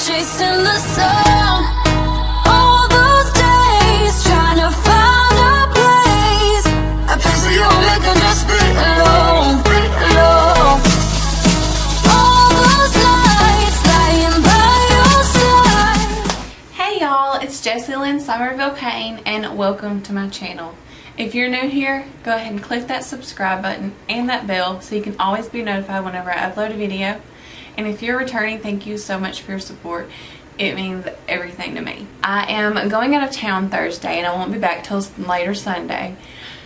chasing the sun. All those days trying to find a place, a place where you'll make her just be alone, alone. All those nights lying by your side. Hey y'all, it's Jessie Lynn Somerville Payne and welcome to my channel. If you're new here, go ahead and click that subscribe button and that bell so you can always be notified whenever I upload a video. And if you're returning, thank you so much for your support. It means everything to me. I am going out of town Thursday and I won't be back till later Sunday.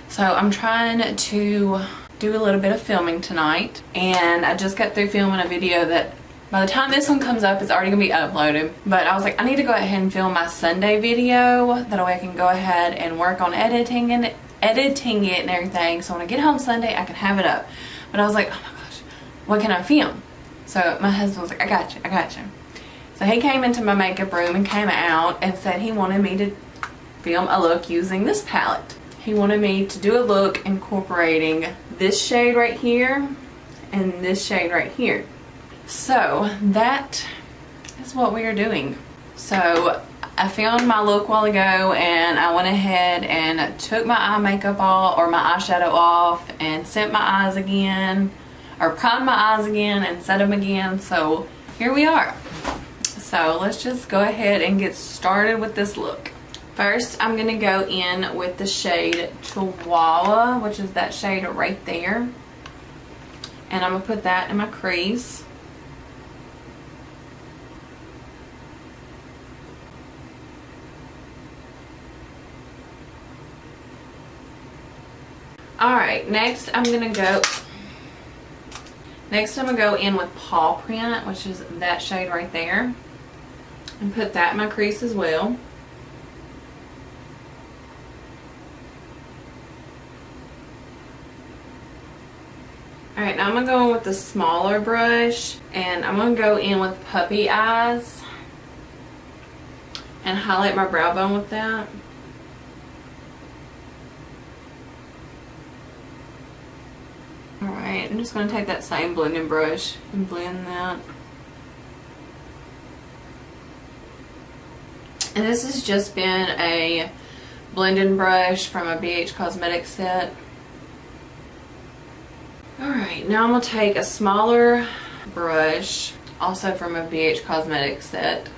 So I'm trying to do a little bit of filming tonight. And I just got through filming a video that by the time this one comes up, it's already going to be uploaded. But I was like, I need to go ahead and film my Sunday video. That way I can go ahead and work on editing it and everything. So when I get home Sunday, I can have it up. But I was like, oh my gosh, what can I film? So my husband was like, I got you, I got you. So he came into my makeup room and came out and said he wanted me to film a look using this palette. He wanted me to do a look incorporating this shade right here and this shade right here. So that is what we are doing. So I filmed my look a while ago and I went ahead and took my eye makeup off, or my eyeshadow off, and set my eyes again, or primed my eyes again and set them again. So here we are. So let's just go ahead and get started with this look. First, I'm going to go in with the shade Chihuahua, which is that shade right there. And I'm going to put that in my crease. Alright, next I'm going to go in with Paw Print, which is that shade right there. And put that in my crease as well. Alright, now I'm going to go in with the smaller brush. And I'm going to go in with Puppy Eyes. And highlight my brow bone with that. Alright, I'm just going to take that same blending brush and blend that. And this has just been a blending brush from a BH Cosmetics set. Alright, now I'm going to take a smaller brush, also from a BH Cosmetics set.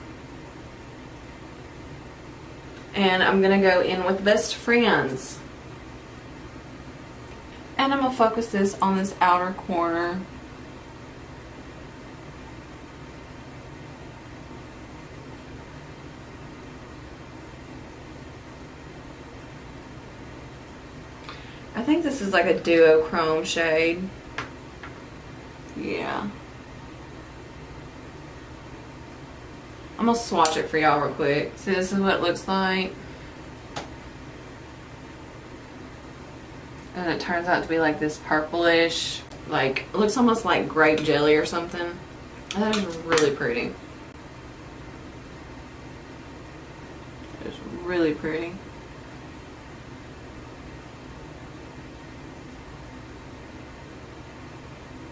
And I'm going to go in with Best Friends. And I'm going to focus this on this outer corner. I think this is like a duochrome shade. Yeah. I'm going to swatch it for y'all real quick. See, this is what it looks like. And it turns out to be like this purplish, like, it looks almost like grape jelly or something. That is really pretty. It's really pretty.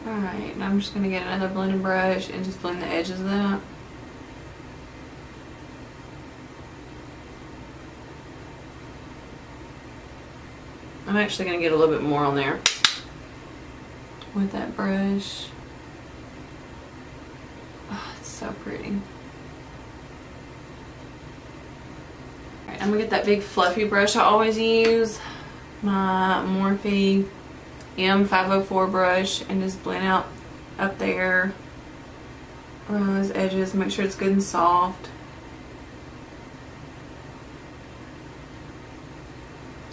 Alright, now I'm just going to get another blending brush and just blend the edges of that. I'm actually going to get a little bit more on there with that brush. Oh, it's so pretty. Alright, I'm going to get that big fluffy brush I always use, my Morphe M504 brush, and just blend out up there around those edges. Make sure it's good and soft.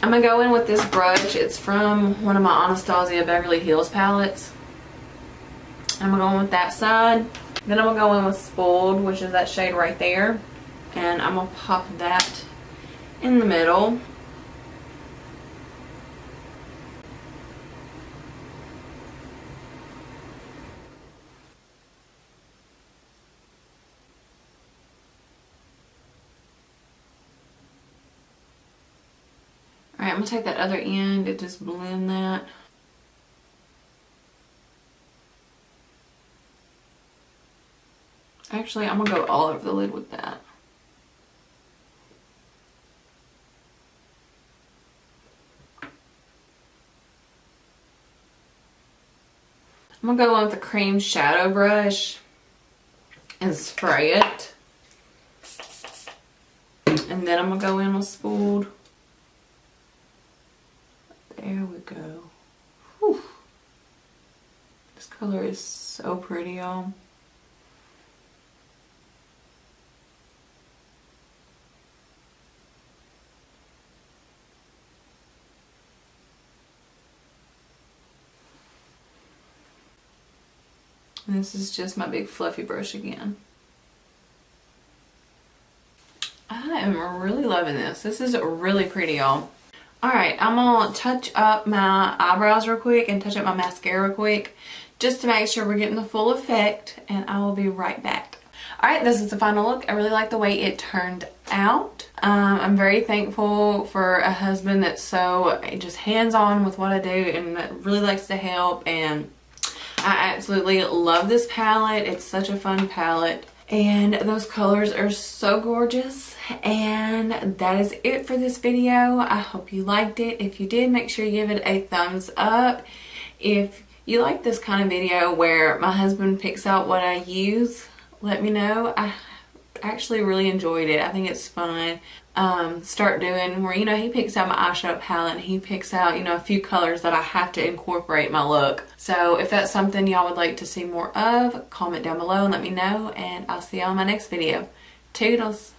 I'm going to go in with this brush. It's from one of my Anastasia Beverly Hills palettes. I'm going to go in with that side. Then I'm going to go in with Spoiled, which is that shade right there. And I'm going to pop that in the middle. Alright, I'm going to take that other end and just blend that. Actually, I'm gonna go all over the lid with that. I'm gonna go in with the cream shadow brush and spray it. And then I'm gonna go in with spooled. There we go. Whew. This color is so pretty, y'all. And this is just my big fluffy brush again. I am really loving this. This is really pretty, y'all. Alright, I'm going to touch up my eyebrows real quick and touch up my mascara real quick just to make sure we're getting the full effect, and I will be right back. Alright, this is the final look. I really like the way it turned out. I'm very thankful for a husband that's so just hands-on with what I do and that really likes to help, and I absolutely love this palette. It's such a fun palette. And those colors are so gorgeous. And that is it for this video. I hope you liked it. If you did, make sure you give it a thumbs up. If you like this kind of video where my husband picks out what I use, let me know. I actually really enjoyed it. I think it's fun. Start doing where, you know, he picks out my eyeshadow palette and he picks out, you know, a few colors that I have to incorporate my look. So if that's something y'all would like to see more of, comment down below and let me know, and I'll see y'all in my next video. Toodles!